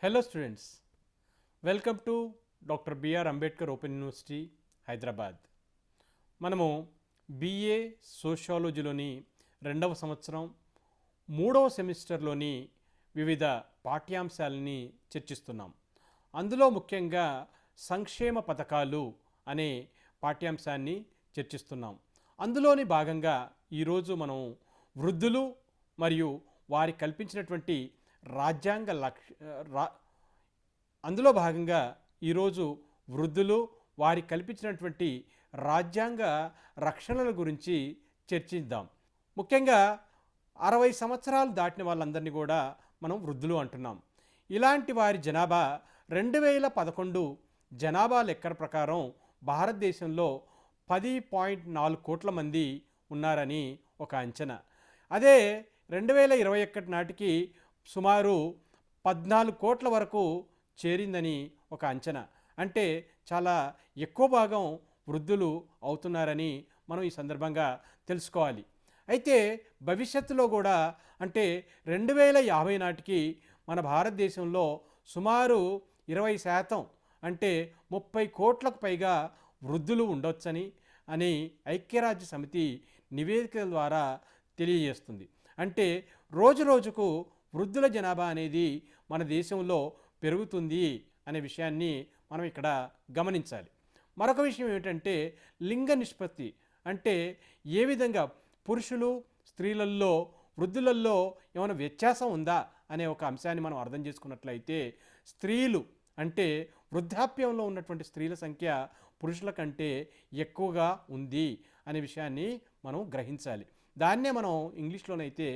Hello students, welcome to Dr. B.R. Ambedkar Open University, Hyderabad. మనము BA సోషియాలజీలోని 2వ సంవత్సరం 3వ సెమిస్టర్లోని వివిధ పాఠ్యాంశాలని చర్చిస్తున్నాం. అందులో ముఖ్యంగా సంక్షేమ పథకాలు అనే పాఠ్యాంశాన్ని చర్చిస్తున్నాం. అందులోని భాగంగా ఈరోజు మనం వృద్ధులు మరియు వారి కల్పించినటువంటి రాజ్యాంగ అందులో భాగంగా ఈరోజు వృద్ధులు వారి కల్పించినటువంటి రాజ్యాంగ రక్షణల గురించి చర్చిద్దాం. ముఖ్యంగా 60 సంవత్సరాలు దాటిన వాళ్ళందరినీ కూడా మనం వృద్ధులు అంటున్నాం. ఇలాంటి వారి జనాభా 2011 జనాభా లెక్కల ప్రకారం భారతదేశంలో 10.4 కోట్ల మంది ఉన్నారని ఒక అంచనా. అదే 2021 నాటికి సుమారు 14 కోట్ల వరకు చేరిందని ఒక అంచనా. అంటే చాలా ఎక్కువ భాగం వృద్ధులు అవుతున్నారని మనం ఈ సందర్భంగా తెలుసుకోవాలి. అయితే భవిష్యత్తులో కూడా అంటే 2050 నాటికి మన భారతదేశంలో సుమారు 20% అంటే 30 కోట్లకు పైగా వృద్ధులు ఉండొచ్చని ఐక్యరాజ్య సమితి నివేదికల ద్వారా తెలియజేస్తుంది. అంటే రోజు రోజుకు వృద్ధుల జనాభా అనేది మన దేశంలో పెరుగుతుంది అనే విషయాన్ని మనం ఇక్కడ గమనించాలి. మరొక విషయం ఏమిటంటే లింగ నిష్పత్తి, అంటే ఏ విధంగా పురుషులు స్త్రీలలో వృద్ధులలో ఏమైనా వ్యత్యాసం ఉందా అనే ఒక అంశాన్ని మనం అర్థం చేసుకున్నట్లయితే స్త్రీలు అంటే వృద్ధాప్యంలో ఉన్నటువంటి స్త్రీల సంఖ్య పురుషుల కంటే ఎక్కువగా ఉంది అనే విషయాన్ని మనం గ్రహించాలి. దాన్నే మనం ఇంగ్లీష్లోనైతే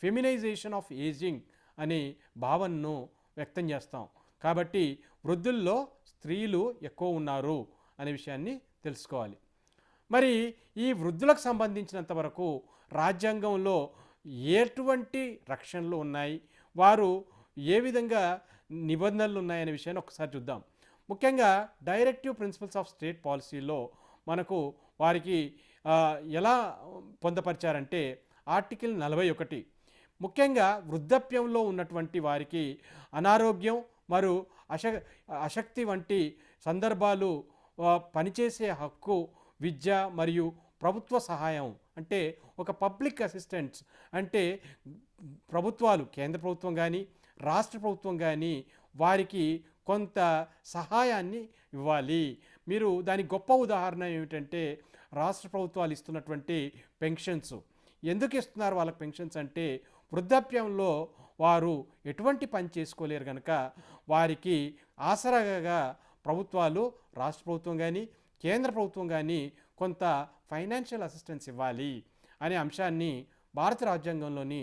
ఫెమినైజేషన్ ఆఫ్ ఏజింగ్ అనే భావనను వ్యక్తం చేస్తాం. కాబట్టి వృద్ధుల్లో స్త్రీలు ఎక్కువ ఉన్నారు అనే విషయాన్ని తెలుసుకోవాలి. మరి ఈ వృద్ధులకు సంబంధించినంత వరకు రాజ్యాంగంలో ఎటువంటి రక్షణలు ఉన్నాయి, వారు ఏ విధంగా నిబంధనలు ఉన్నాయనే విషయాన్ని ఒకసారి చూద్దాం. ముఖ్యంగా డైరెక్టివ్ ప్రిన్సిపల్స్ ఆఫ్ స్టేట్ పాలసీలో మనకు వారికి ఎలా పొందపరిచారంటే ఆర్టికల్ 41 ముఖ్యంగా వృద్ధాప్యంలో ఉన్నటువంటి వారికి అనారోగ్యం మరియు అశక్తి వంటి సందర్భాలు పనిచేసే హక్కు, విద్య మరియు ప్రభుత్వ సహాయం, అంటే ఒక పబ్లిక్ అసిస్టెంట్స్ అంటే ప్రభుత్వాలు కేంద్ర ప్రభుత్వం కానీ రాష్ట్ర ప్రభుత్వం కానీ వారికి కొంత సహాయాన్ని ఇవ్వాలి. మీరు దాని గొప్ప ఉదాహరణ ఏమిటంటే రాష్ట్ర ప్రభుత్వాలు ఇస్తున్నటువంటి పెన్షన్స్. ఎందుకు ఇస్తున్నారు వాళ్ళకి పెన్షన్స్ అంటే వృద్ధాప్యంలో వారు ఎటువంటి పని చేసుకోలేరు కనుక వారికి ఆసరాగా ప్రభుత్వాలు రాష్ట్ర ప్రభుత్వం కానీ కేంద్ర ప్రభుత్వం కానీ కొంత ఫైనాన్షియల్ అసిస్టెన్స్ ఇవ్వాలి అనే అంశాన్ని భారత రాజ్యాంగంలోని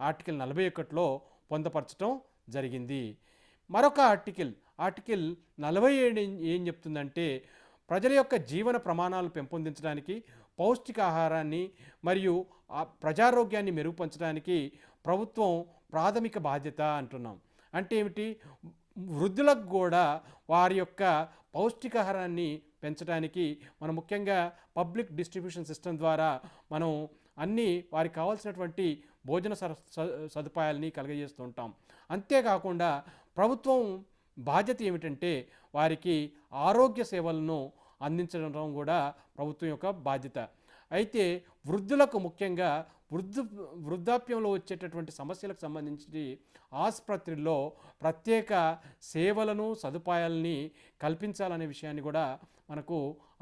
ఆర్టికల్ 41లో పొందపరచడం జరిగింది. మరొక ఆర్టికల్ 47 ఏం చెప్తుందంటే ప్రజల యొక్క జీవన ప్రమాణాలు పెంపొందించడానికి, పౌష్టికాహారాన్ని మరియు ప్రజారోగ్యాన్ని మెరుగుపరచడానికి ప్రభుత్వం ప్రాథమిక బాధ్యత అంటున్నాం. అంటే ఏమిటి? వృద్ధులకు కూడా వారి యొక్క పౌష్టికాహారాన్ని పెంచడానికి మనం ముఖ్యంగా పబ్లిక్ డిస్ట్రిబ్యూషన్ సిస్టమ్ ద్వారా మనం అన్నీ వారికి కావాల్సినటువంటి భోజన సదుపాయాలని కలుగజేస్తూ ఉంటాం. అంతేకాకుండా ప్రభుత్వం బాధ్యత ఏమిటంటే వారికి ఆరోగ్య సేవలను అందించడం కూడా ప్రభుత్వం యొక్క బాధ్యత. అయితే వృద్ధులకు ముఖ్యంగా వృద్ధాప్యంలో వచ్చేటటువంటి సమస్యలకు సంబంధించి ఆసుపత్రుల్లో ప్రత్యేక సేవలను సదుపాయాలని కల్పించాలనే విషయాన్ని కూడా మనకు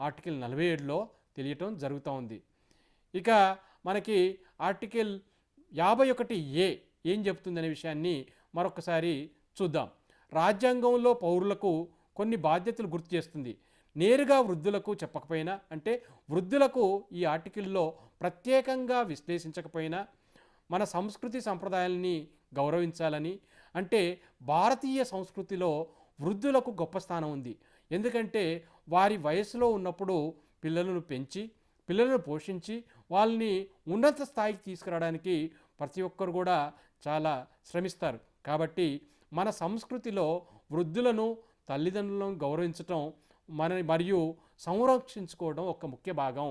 ఆర్టికల్ 47లో తెలియటం జరుగుతూ ఉంది. ఇక మనకి ఆర్టికల్ 51A ఏం చెప్తుందనే విషయాన్ని మరొకసారి చూద్దాం. రాజ్యాంగంలో పౌరులకు కొన్ని బాధ్యతలు గుర్తు చేస్తుంది. నేరుగా వృద్ధులకు చెప్పకపోయినా, అంటే వృద్ధులకు ఈ ఆర్టికల్లో ప్రత్యేకంగా విశ్లేషించకపోయినా మన సంస్కృతి సంప్రదాయాలని గౌరవించాలని, అంటే భారతీయ సంస్కృతిలో వృద్ధులకు గొప్ప స్థానం ఉంది. ఎందుకంటే వారి వయసులో ఉన్నప్పుడు పిల్లలను పెంచి పిల్లలను పోషించి వాళ్ళని ఉన్నత స్థాయికి తీసుకురావడానికి ప్రతి ఒక్కరు కూడా చాలా శ్రమిస్తారు. కాబట్టి మన సంస్కృతిలో వృద్ధులను తల్లిదండ్రులను గౌరవించటం మరియు సంరక్షించుకోవడం ఒక ముఖ్య భాగం.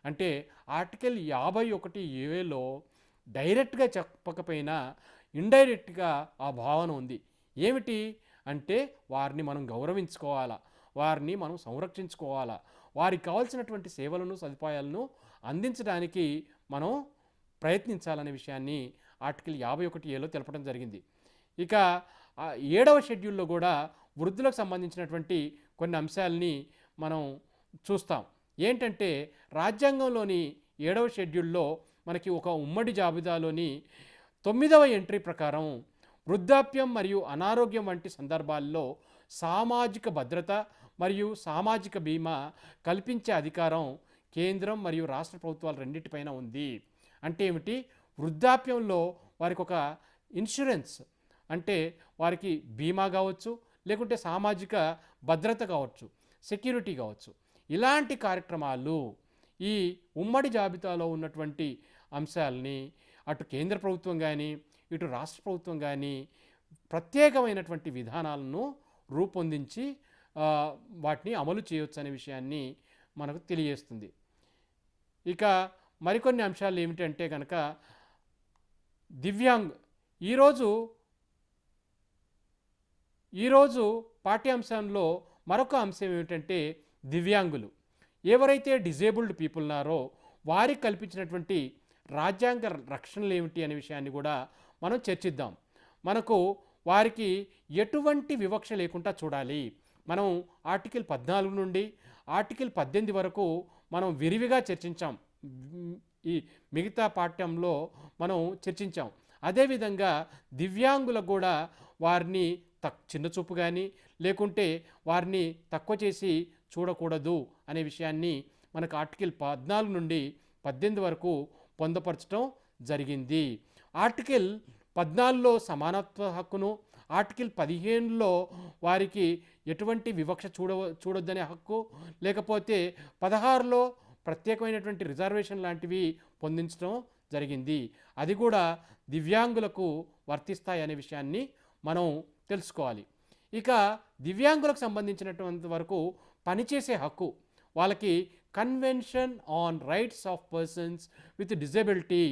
అంటే ఆర్టికల్ 51A డైరెక్ట్గా చెప్పకపోయినా ఇండైరెక్ట్గా ఆ భావన ఉంది. ఏమిటి అంటే వారిని మనం గౌరవించుకోవాలా, వారిని మనం సంరక్షించుకోవాలా, వారికి కావాల్సినటువంటి సేవలను సదుపాయాలను అందించడానికి మనం ప్రయత్నించాలనే విషయాన్ని ఆర్టికల్ 51A తెలపడం జరిగింది. ఇక 7వ షెడ్యూల్లో కూడా వృద్ధులకు సంబంధించినటువంటి కొన్ని అంశాలని మనం చూస్తాం. ఏంటంటే రాజ్యాంగంలోని 7వ షెడ్యూల్లో మనకి ఒక ఉమ్మడి జాబితాలోని 9వ ఎంట్రీ ప్రకారం వృద్ధాప్యం మరియు అనారోగ్యం వంటి సందర్భాల్లో సామాజిక భద్రత మరియు సామాజిక బీమా కల్పించే అధికారం కేంద్రం మరియు రాష్ట్ర ప్రభుత్వాలు రెండింటిపైన ఉంది. అంటే ఏమిటి? వృద్ధాప్యంలో వారికి ఒక ఇన్సూరెన్స్, అంటే వారికి బీమా కావచ్చు, లేకుంటే సామాజిక భద్రత కావచ్చు, సెక్యూరిటీ కావచ్చు, ఇలాంటి కార్యక్రమాలు ఈ ఉమ్మడి జాబితాలో ఉన్నటువంటి అంశాలని అటు కేంద్ర ప్రభుత్వం కానీ ఇటు రాష్ట్ర ప్రభుత్వం కానీ ప్రత్యేకమైనటువంటి విధానాలను రూపొందించి వాటిని అమలు చేయవచ్చు అనే విషయాన్ని మనకు తెలియజేస్తుంది. ఇక మరికొన్ని అంశాలు ఏమిటంటే కనుక దివ్యాంగ్ ఈరోజు పాఠ్యాంశంలో మరొక అంశం ఏమిటంటే దివ్యాంగులు ఎవరైతే డిజేబుల్డ్ పీపుల్ ఉన్నారో వారికి కల్పించినటువంటి రాజ్యాంగ రక్షణలు ఏమిటి అనే విషయాన్ని కూడా మనం చర్చిద్దాం. మనకు వారికి ఎటువంటి వివక్ష లేకుండా చూడాలి. మనం ఆర్టికల్ 14 నుండి ఆర్టికల్ 18 వరకు మనం విరివిగా చర్చించాం. ఈ మిగతా పాఠ్యంలో మనం చర్చించాం. అదేవిధంగా దివ్యాంగులకు కూడా వారిని చిన్నచూపు కానీ లేకుంటే వారిని తక్కువ చేసి చూడకూడదు అనే విషయాన్ని మనకు ఆర్టికల్ 14 నుండి 18 వరకు పొందుపరచడం జరిగింది. ఆర్టికల్ 14లో సమానత్వ హక్కును, ఆర్టికల్ 15లో వారికి ఎటువంటి వివక్ష చూడొద్దనే హక్కు, లేకపోతే 16లో ప్రత్యేకమైనటువంటి రిజర్వేషన్ లాంటివి పొందించడం జరిగింది. అది కూడా దివ్యాంగులకు వర్తిస్తాయి అనే విషయాన్ని మనం తెలుసుకోవాలి. ఇక దివ్యాంగులకు సంబంధించినటువంటి వరకు పనిచేసే హక్కు, వాళ్ళకి convention on rights of persons with disability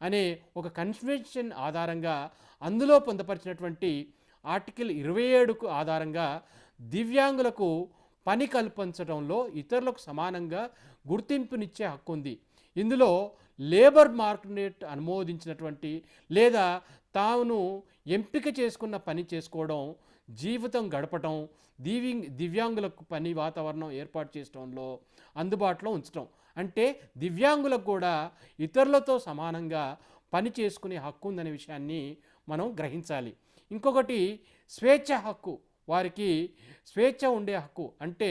అనే ఒక కన్వెన్షన్ ఆధారంగా అందులో పొందుపరిచినటువంటి ఆర్టికల్ 27కు ఆధారంగా దివ్యాంగులకు పని కల్పించడంలో ఇతరులకు సమానంగా గుర్తింపునిచ్చే హక్కు ఉంది. ఇందులో లేబర్ మార్కెట్ అనుమోదించినటువంటి లేదా తాను ఎంపిక చేసుకున్న పని చేసుకోవడం, జీవితం గడపటం, దివ్యాంగులకు పని వాతావరణం ఏర్పాటు చేయడంలో అందుబాటులో ఉంచడం. అంటే దివ్యాంగులకు కూడా ఇతరులతో సమానంగా పని చేసుకునే హక్కు ఉందనే విషయాన్ని మనం గ్రహించాలి. ఇంకొకటి స్వేచ్ఛ హక్కు, వారికి స్వేచ్ఛ ఉండే హక్కు. అంటే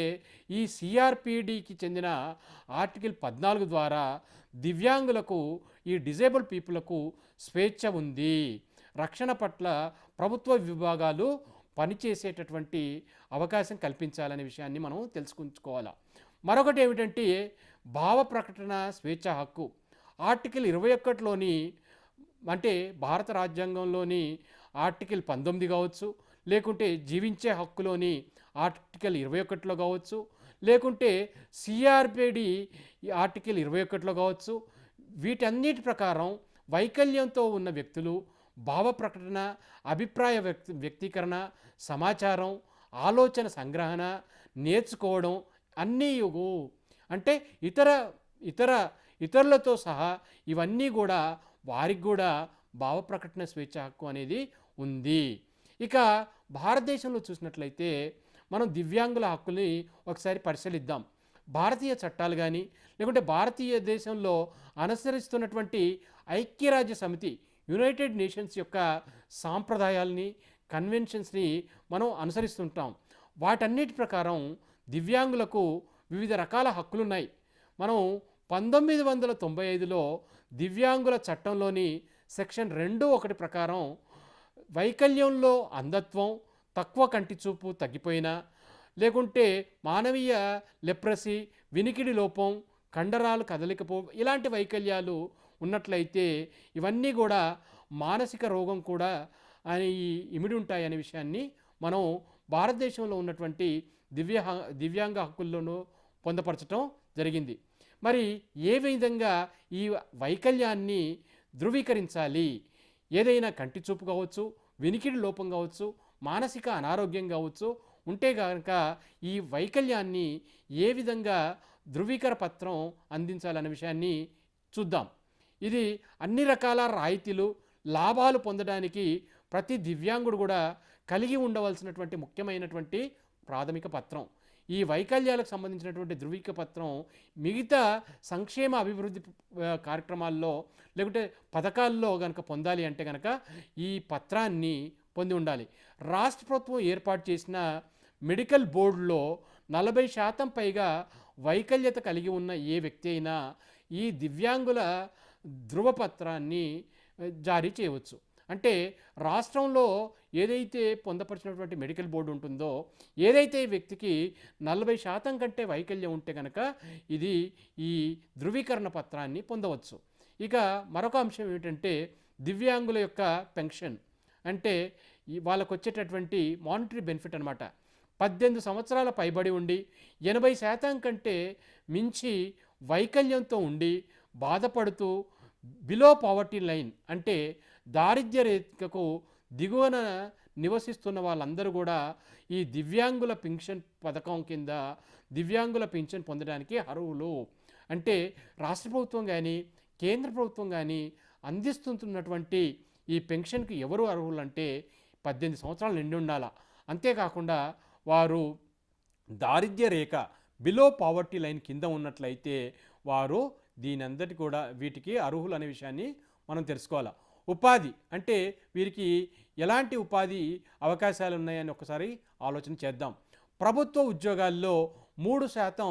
ఈ సిఆర్పిడికి చెందిన ఆర్టికల్ 14 ద్వారా దివ్యాంగులకు, ఈ డిజేబుల్ పీపుల్కు స్వేచ్ఛ ఉంది. రక్షణ పట్ల ప్రభుత్వ విభాగాలు పనిచేసేటటువంటి అవకాశం కల్పించాలనే విషయాన్ని మనం తెలుసుకుంటుకోవాలి. మరొకటి ఏమిటంటే భావ ప్రకటన స్వేచ్ఛ హక్కు. ఆర్టికల్ 21లోని, అంటే భారత రాజ్యాంగంలోని ఆర్టికల్ 19 కావచ్చు, లేకుంటే జీవించే హక్కులోని ఆర్టికల్ 21లో కావచ్చు, లేకుంటే సిఆర్పిడి ఆర్టికల్ 21లో కావచ్చు. వీటన్నిటి ప్రకారం వైకల్యంతో ఉన్న వ్యక్తులు భావ ప్రకటన, అభిప్రాయ వ్యక్తీకరణ, సమాచారం, ఆలోచన సంగ్రహణ, నేర్చుకోవడం అన్నీ అంటే ఇతరులతో సహా ఇవన్నీ కూడా వారికి కూడా భావ ప్రకటన స్వేచ్ఛ హక్కు అనేది ఉంది. ఇక భారతదేశంలో చూసినట్లయితే మనం దివ్యాంగుల హక్కుల్ని ఒకసారి పరిశీలిద్దాం. భారతీయ చట్టాలు కానీ లేకుంటే భారతీయ దేశంలో అనుసరిస్తున్నటువంటి ఐక్యరాజ్య సమితి, యునైటెడ్ నేషన్స్ యొక్క సాంప్రదాయాల్ని, కన్వెన్షన్స్ని మనం అనుసరిస్తుంటాం. వాటన్నిటి ప్రకారం దివ్యాంగులకు వివిధ రకాల హక్కులున్నాయి. మనం 1995లో దివ్యాంగుల చట్టంలోని సెక్షన్ 2(1) ప్రకారం వైకల్యంలో అంధత్వం, తక్కువ కంటి చూపు తగ్గిపోయినా, లేకుంటే మానవీయ లెప్రసీ, వినికిడి లోపం, కండరాలు కదలికపో ఇలాంటి వైకల్యాలు ఉన్నట్లయితే ఇవన్నీ కూడా మానసిక రోగం కూడా అని ఇమిడి ఉంటాయి అనే విషయాన్ని మనం భారతదేశంలో ఉన్నటువంటి దివ్యాంగ హక్కుల్లోనూ పొందపరచడం జరిగింది. మరి ఏ విధంగా ఈ వైకల్యాన్ని ధృవీకరించాలి? ఏదైనా కంటి చూపు కావచ్చు, వినికిడి లోపం కావచ్చు, మానసిక అనారోగ్యం కావచ్చు ఉంటే కనుక ఈ వైకల్యాన్ని ఏ విధంగా ధృవీకర పత్రం అందించాలనే విషయాన్ని చూద్దాం. ఇది అన్ని రకాల రాయితీలు లాభాలు పొందడానికి ప్రతి దివ్యాంగుడు కూడా కలిగి ఉండవలసినటువంటి ముఖ్యమైనటువంటి ప్రాథమిక పత్రం. ఈ వైకల్యాలకు సంబంధించినటువంటి ధృవీకర పత్రం మిగతా సంక్షేమ అభివృద్ధి కార్యక్రమాల్లో లేకుంటే పథకాల్లో కనుక పొందాలి అంటే కనుక ఈ పత్రాన్ని పొంది ఉండాలి. రాష్ట్ర ప్రభుత్వం ఏర్పాటు చేసిన మెడికల్ బోర్డులో 40% పైగా వైకల్యత కలిగి ఉన్న ఏ వ్యక్తి అయినా ఈ దివ్యాంగుల ధృవపత్రాన్ని జారీ చేయవచ్చు. అంటే రాష్ట్రంలో ఏదైతే పొందపరిచినటువంటి మెడికల్ బోర్డు ఉంటుందో, ఏదైతే వ్యక్తికి 40% కంటే వైకల్యం ఉంటే కనుక ఇది ఈ ధృవీకరణ పత్రాన్ని పొందవచ్చు. ఇక మరొక అంశం ఏమిటంటే దివ్యాంగుల యొక్క పెన్షన్, అంటే వాళ్ళకు వచ్చేటటువంటి మానిటరీ బెనిఫిట్ అనమాట. 18 సంవత్సరాల పైబడి ఉండి 80% కంటే మించి వైకల్యంతో ఉండి బాధపడుతూ బిలో పావర్టీ లైన్ అంటే దారిద్ర్య రేఖకు దిగువన నివసిస్తున్న వాళ్ళందరూ కూడా ఈ దివ్యాంగుల పెన్షన్ పథకం కింద దివ్యాంగుల పెన్షన్ పొందడానికి అర్హులు. అంటే రాష్ట్ర ప్రభుత్వం కానీ కేంద్ర ప్రభుత్వం కానీ అందిస్తున్నటువంటి ఈ పెన్షన్కి ఎవరు అర్హులు అంటే 18 సంవత్సరాలు నిండి ఉండాల. అంతేకాకుండా వారు దారిద్ర్య రేఖ బిలో పావర్టీ లైన్ కింద ఉన్నట్లయితే వారు దీనందటి కూడా వీటికి అర్హులు అనే విషయాన్ని మనం తెలుసుకోవాలి. ఉపాధి అంటే వీరికి ఎలాంటి ఉపాధి అవకాశాలు ఉన్నాయని ఒకసారి ఆలోచన చేద్దాం. ప్రభుత్వ ఉద్యోగాల్లో 3%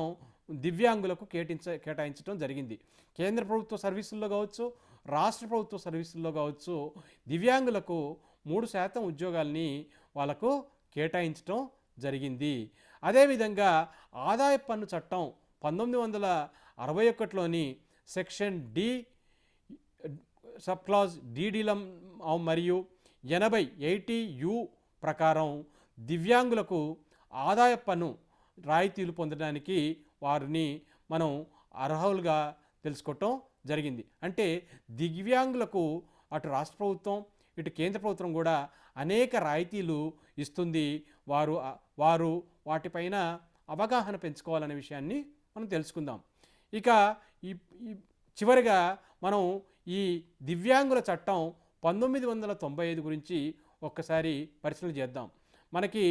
దివ్యాంగులకు కేటాయించడం జరిగింది. కేంద్ర ప్రభుత్వ సర్వీసుల్లో కావచ్చు, రాష్ట్ర ప్రభుత్వ సర్వీసుల్లో కావచ్చు, దివ్యాంగులకు 3% ఉద్యోగాల్ని వాళ్ళకు కేటాయించడం జరిగింది. అదేవిధంగా ఆదాయ పన్ను చట్టం 1961లోని సెక్షన్ డి సబ్ క్లాజ్ డిడిలం మరియు 80 ప్రకారం దివ్యాంగులకు ఆదాయ పన్ను రాయితీలు పొందడానికి వారిని మనం అర్హులుగా తెలుసుకోవటం జరిగింది. అంటే దివ్యాంగులకు అటు రాష్ట్ర ప్రభుత్వం ఇటు కేంద్ర ప్రభుత్వం కూడా అనేక రాయితీలు ఇస్తుంది. వారు వాటిపైన అవగాహన పెంచుకోవాలనే విషయాన్ని మనం తెలుసుకుందాం. ఇక చివరిగా మనం ఈ దివ్యాంగుల చట్టం 1995 గురించి ఒక్కసారి పరిశీలన చేద్దాం. మనకి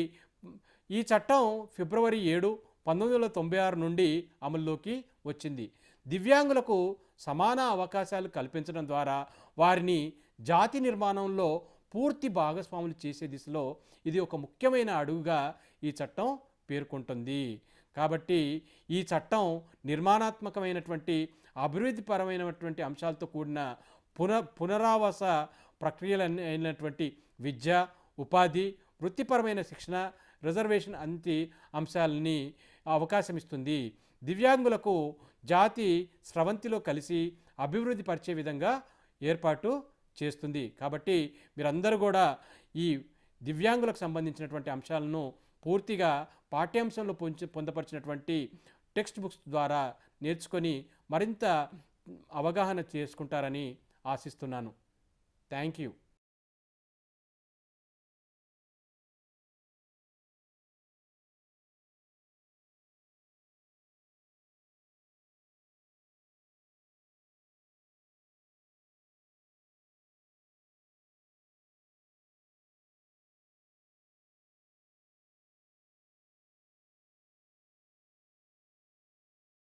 ఈ చట్టం ఫిబ్రవరి 7, 1996 నుండి అమల్లోకి వచ్చింది. దివ్యాంగులకు సమాన అవకాశాలు కల్పించడం ద్వారా వారిని జాతి నిర్మాణంలో పూర్తి భాగస్వాములు చేసే దిశలో ఇది ఒక ముఖ్యమైన అడుగుగా ఈ చట్టం పేర్కొంటుంది. కాబట్టి ఈ చట్టం నిర్మాణాత్మకమైనటువంటి అభివృద్ధిపరమైనటువంటి అంశాలతో కూడిన పునరావాస ప్రక్రియలైనటువంటి విద్య, ఉపాధి, వృత్తిపరమైన శిక్షణ, రిజర్వేషన్ అంటి అంశాలని అవకాశం ఇస్తుంది. దివ్యాంగులకు జాతి స్రవంతిలో కలిసి అభివృద్ధి పరిచే విధంగా ఏర్పాటు చేస్తుంది. కాబట్టి మీరందరూ కూడా ఈ దివ్యాంగులకు సంబంధించినటువంటి అంశాలను పూర్తిగా పాఠ్యాంశంలో పొందపరిచినటువంటి టెక్స్ట్ బుక్స్ ద్వారా నేర్చుకొని మరింత అవగాహన చేసుకుంటారని ఆశిస్తున్నాను. Thank you.